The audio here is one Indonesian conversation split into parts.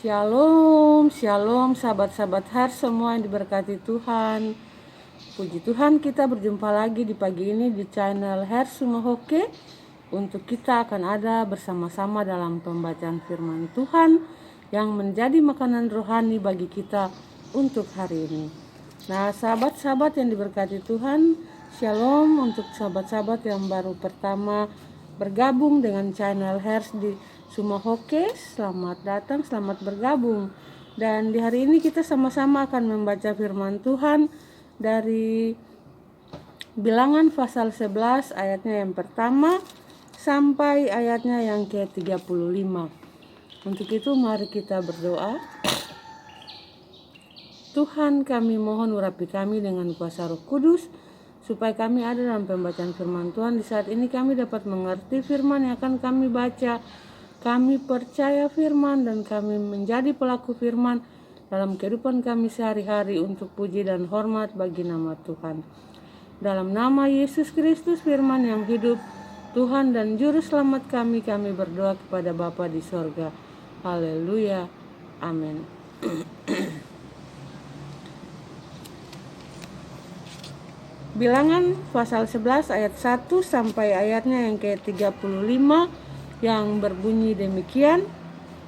Shalom, shalom sahabat-sahabat Hers semua yang diberkati Tuhan. Puji Tuhan, kita berjumpa lagi di pagi ini di channel Hers Sumahoke. Untuk kita akan ada bersama-sama dalam pembacaan firman Tuhan yang menjadi makanan rohani bagi kita untuk hari ini. Nah, sahabat-sahabat yang diberkati Tuhan, shalom untuk sahabat-sahabat yang baru pertama bergabung dengan channel Hers di Sumahoke. Selamat datang, selamat bergabung. Dan di hari ini kita sama-sama akan membaca firman Tuhan dari Bilangan pasal 11 ayatnya yang pertama sampai ayatnya yang ke-35. Untuk itu mari kita berdoa. Tuhan, kami mohon urapi kami dengan kuasa Roh Kudus, supaya kami ada dalam pembacaan firman Tuhan. Di saat ini kami dapat mengerti firman yang akan kami baca. Kami percaya firman dan kami menjadi pelaku firman dalam kehidupan kami sehari-hari untuk puji dan hormat bagi nama Tuhan. Dalam nama Yesus Kristus firman yang hidup, Tuhan dan Juru Selamat kami berdoa kepada Bapa di sorga. Haleluya. Amin. Bilangan pasal 11 ayat 1 sampai ayatnya yang ke-35 yang berbunyi demikian.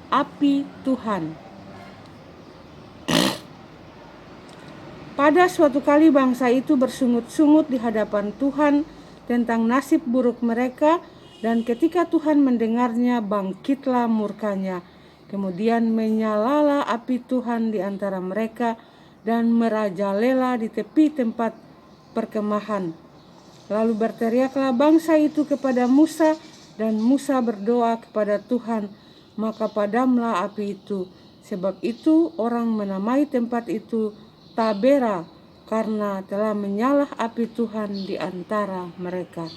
Api Tuhan. Pada suatu kali bangsa itu bersungut-sungut di hadapan Tuhan tentang nasib buruk mereka, dan ketika Tuhan mendengarnya, bangkitlah murkanya. Kemudian menyalalah api Tuhan di antara mereka dan merajalela di tepi tempat perkemahan. Lalu berteriaklah bangsa itu kepada Musa, dan Musa berdoa kepada Tuhan, maka padamlah api itu. Sebab itu orang menamai tempat itu Tabera, karena telah menyalah api Tuhan di antara mereka.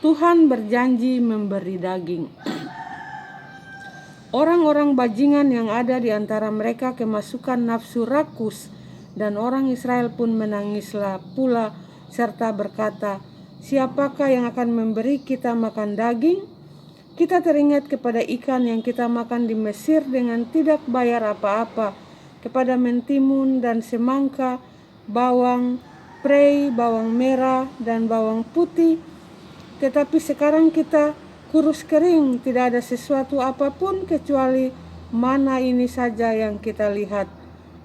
Tuhan berjanji memberi daging. Orang-orang bajingan yang ada di antara mereka kemasukan nafsu rakus, dan orang Israel pun menangislah pula serta berkata, siapakah yang akan memberi kita makan daging? Kita teringat kepada ikan yang kita makan di Mesir dengan tidak bayar apa-apa, kepada mentimun dan semangka, bawang prei, bawang merah dan bawang putih. Tetapi sekarang kita kurus kering, tidak ada sesuatu apapun kecuali mana ini saja yang kita lihat.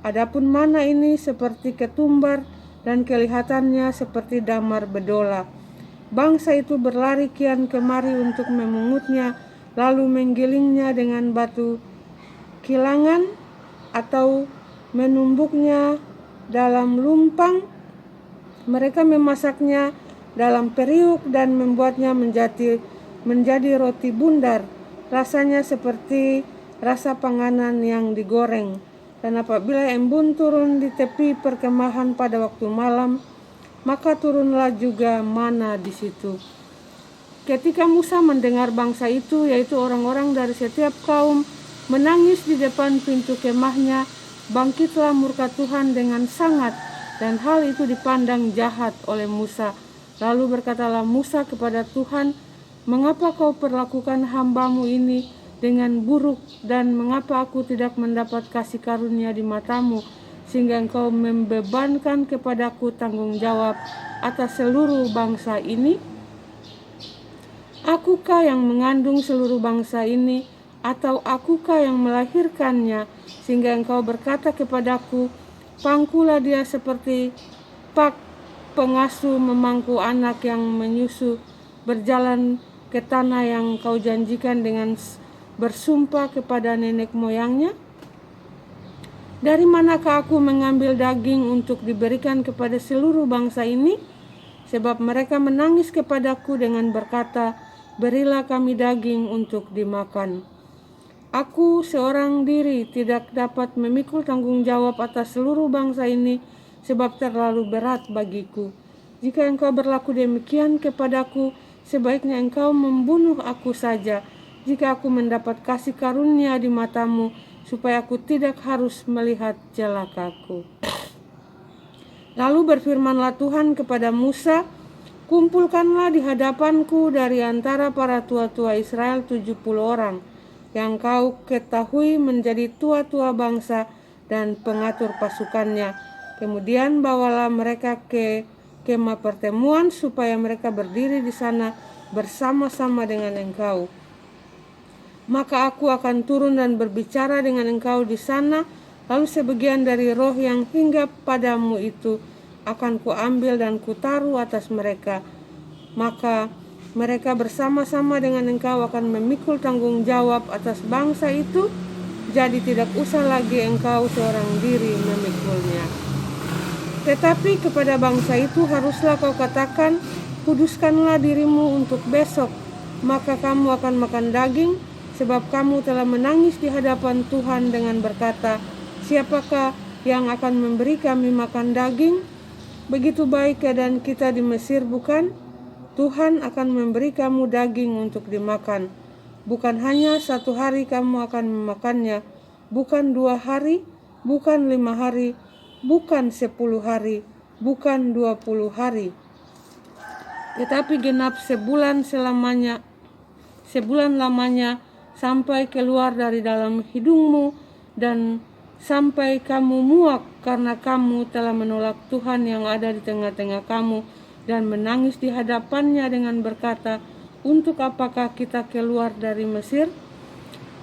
Adapun mana ini seperti ketumbar dan kelihatannya seperti damar bedola. Bangsa itu berlari kian kemari untuk memungutnya, lalu menggilingnya dengan batu kilangan atau menumbuknya dalam lumpang. Mereka memasaknya dalam periuk dan membuatnya menjadi roti bundar. Rasanya seperti rasa panganan yang digoreng. Dan apabila embun turun di tepi perkemahan pada waktu malam, maka turunlah juga mana di situ. Ketika Musa mendengar bangsa itu, yaitu orang-orang dari setiap kaum, menangis di depan pintu kemahnya, bangkitlah murka Tuhan dengan sangat, dan hal itu dipandang jahat oleh Musa. Lalu berkatalah Musa kepada Tuhan, mengapa kau perlakukan hambamu ini dengan buruk, dan mengapa aku tidak mendapat kasih karunia di matamu, sehingga engkau membebankan kepadaku tanggung jawab atas seluruh bangsa ini? Akukah yang mengandung seluruh bangsa ini, atau akukah yang melahirkannya, sehingga engkau berkata kepadaku, pangkulah dia seperti pak pengasuh memangku anak yang menyusu, berjalan ke tanah yang kau janjikan dengan bersumpah kepada nenek moyangnya? Dari manakah aku mengambil daging untuk diberikan kepada seluruh bangsa ini? Sebab mereka menangis kepadaku dengan berkata, berilah kami daging untuk dimakan. Aku seorang diri tidak dapat memikul tanggung jawab atas seluruh bangsa ini, sebab terlalu berat bagiku. Jika engkau berlaku demikian kepadaku, sebaiknya engkau membunuh aku saja, jika aku mendapat kasih karunia di matamu, supaya aku tidak harus melihat celakaku. Lalu berfirmanlah Tuhan kepada Musa, kumpulkanlah di hadapanku dari antara para tua-tua Israel 70 orang, yang kau ketahui menjadi tua-tua bangsa dan pengatur pasukannya. Kemudian bawalah mereka ke kemah pertemuan supaya mereka berdiri di sana bersama-sama dengan engkau. Maka aku akan turun dan berbicara dengan engkau di sana, lalu sebagian dari roh yang hinggap padamu itu akan kuambil dan kutaruh atas mereka. Maka mereka bersama-sama dengan engkau akan memikul tanggung jawab atas bangsa itu, jadi tidak usah lagi engkau seorang diri memikulnya. Tetapi kepada bangsa itu haruslah kau katakan, kuduskanlah dirimu untuk besok, maka kamu akan makan daging, sebab kamu telah menangis di hadapan Tuhan dengan berkata, siapakah yang akan memberi kami makan daging? Begitu baik keadaan kita di Mesir, bukan? Tuhan akan memberi kamu daging untuk dimakan. Bukan hanya 1 hari kamu akan memakannya, bukan 2 hari, bukan 5 hari, bukan 10 hari, bukan 20 hari. Tetapi genap sebulan lamanya, sampai keluar dari dalam hidungmu dan sampai kamu muak karena kamu telah menolak Tuhan yang ada di tengah-tengah kamu dan menangis di hadapannya dengan berkata, untuk apakah kita keluar dari Mesir?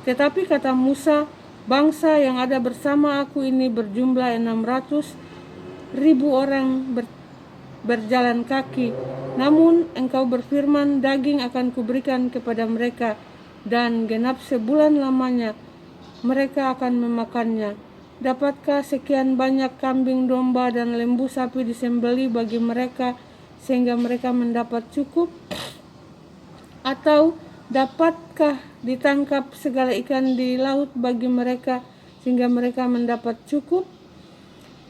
Tetapi kata Musa, bangsa yang ada bersama aku ini berjumlah 600.000 orang berjalan kaki. Namun engkau berfirman, daging akan kuberikan kepada mereka, dan genap sebulan lamanya mereka akan memakannya. Dapatkah sekian banyak kambing domba dan lembu sapi disembeli bagi mereka sehingga mereka mendapat cukup? Atau dapatkah ditangkap segala ikan di laut bagi mereka sehingga mereka mendapat cukup?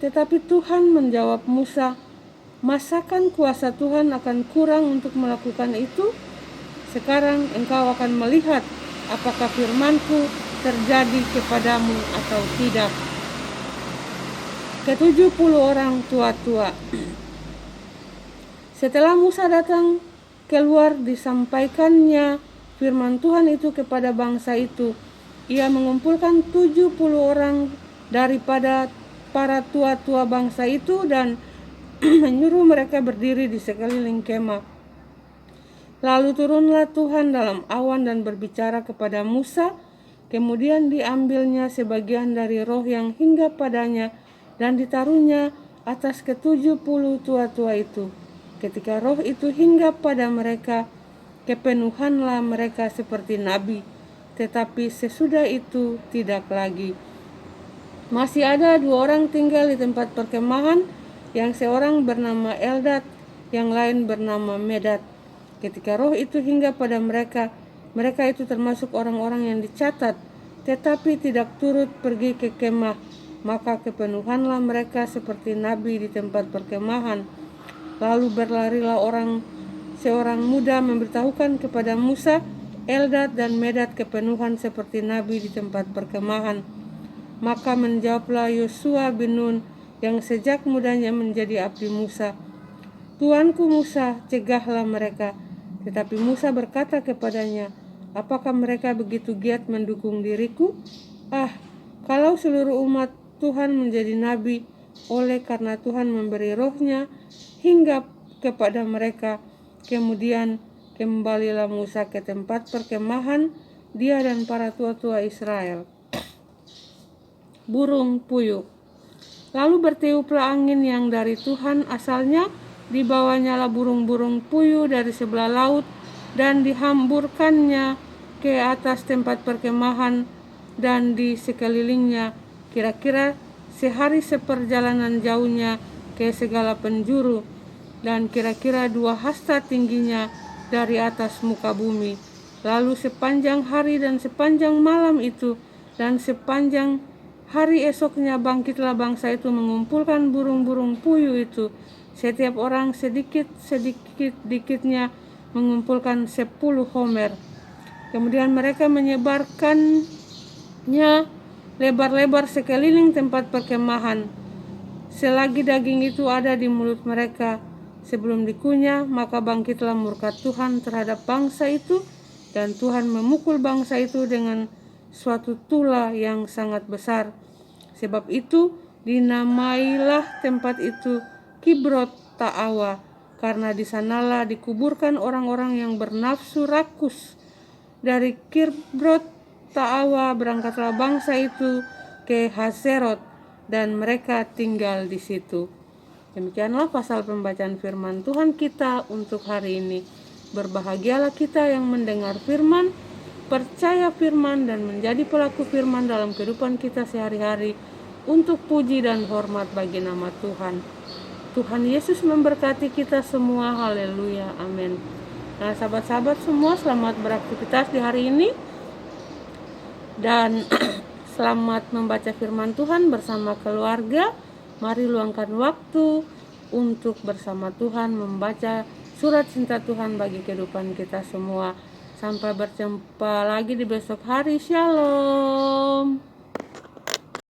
Tetapi Tuhan menjawab Musa, masakan kuasa Tuhan akan kurang untuk melakukan itu? Sekarang engkau akan melihat apakah firmanku terjadi kepadamu atau tidak. Ke-70 orang tua-tua. Setelah Musa datang keluar, disampaikannya firman Tuhan itu kepada bangsa itu. Ia mengumpulkan 70 orang daripada para tua-tua bangsa itu dan menyuruh mereka berdiri di sekeliling kemah. Lalu turunlah Tuhan dalam awan dan berbicara kepada Musa. Kemudian diambilnya sebagian dari roh yang hinggap padanya dan ditaruhnya atas ke-70 tua-tua itu. Ketika roh itu hinggap pada mereka, kepenuhanlah mereka seperti nabi. Tetapi sesudah itu tidak lagi. Masih ada 2 orang tinggal di tempat perkemahan, yang seorang bernama Eldad, yang lain bernama Medad. Ketika roh itu hinggap pada mereka, mereka itu termasuk orang-orang yang dicatat, tetapi tidak turut pergi ke kemah. Maka kepenuhanlah mereka seperti nabi di tempat perkemahan. Lalu berlarilah seorang muda memberitahukan kepada Musa, Eldad dan Medad kepenuhan seperti nabi di tempat perkemahan. Maka menjawablah Yosua bin Nun yang sejak mudanya menjadi abdi Musa, Tuanku Musa, cegahlah mereka. Tetapi Musa berkata kepadanya, apakah mereka begitu giat mendukung diriku? Kalau seluruh umat Tuhan menjadi nabi, oleh karena Tuhan memberi rohnya hinggap kepada mereka. Kemudian kembalilah Musa ke tempat perkemahan, dia dan para tua-tua Israel. Burung puyuh. Lalu bertiuplah angin yang dari Tuhan asalnya, dibawanyalah burung-burung puyuh dari sebelah laut dan dihamburkannya ke atas tempat perkemahan dan di sekelilingnya, kira-kira sehari seperjalanan jauhnya ke segala penjuru, dan kira-kira 2 hasta tingginya dari atas muka bumi. Lalu sepanjang hari dan sepanjang malam itu dan sepanjang hari esoknya bangkitlah bangsa itu mengumpulkan burung-burung puyuh itu. Setiap orang sedikit-dikitnya mengumpulkan 10 homer. Kemudian mereka menyebarkannya lebar-lebar sekeliling tempat perkemahan. Selagi daging itu ada di mulut mereka sebelum dikunyah, maka bangkitlah murka Tuhan terhadap bangsa itu, dan Tuhan memukul bangsa itu dengan suatu tula yang sangat besar. Sebab itu dinamailah tempat itu Kibrot Ta'awa, karena di sanalah dikuburkan orang-orang yang bernafsu rakus. Dari Kibrot Ta'awa berangkatlah bangsa itu ke Haserot, dan mereka tinggal di situ. Demikianlah pasal pembacaan firman Tuhan kita untuk hari ini. Berbahagialah kita yang mendengar firman, percaya firman, dan menjadi pelaku firman dalam kehidupan kita sehari-hari untuk puji dan hormat bagi nama Tuhan. Tuhan Yesus memberkati kita semua. Haleluya. Amin. Nah, sahabat-sahabat semua, selamat beraktivitas di hari ini. Dan selamat membaca firman Tuhan bersama keluarga. Mari luangkan waktu untuk bersama Tuhan membaca surat cinta Tuhan bagi kehidupan kita semua. Sampai berjumpa lagi di besok hari. Shalom.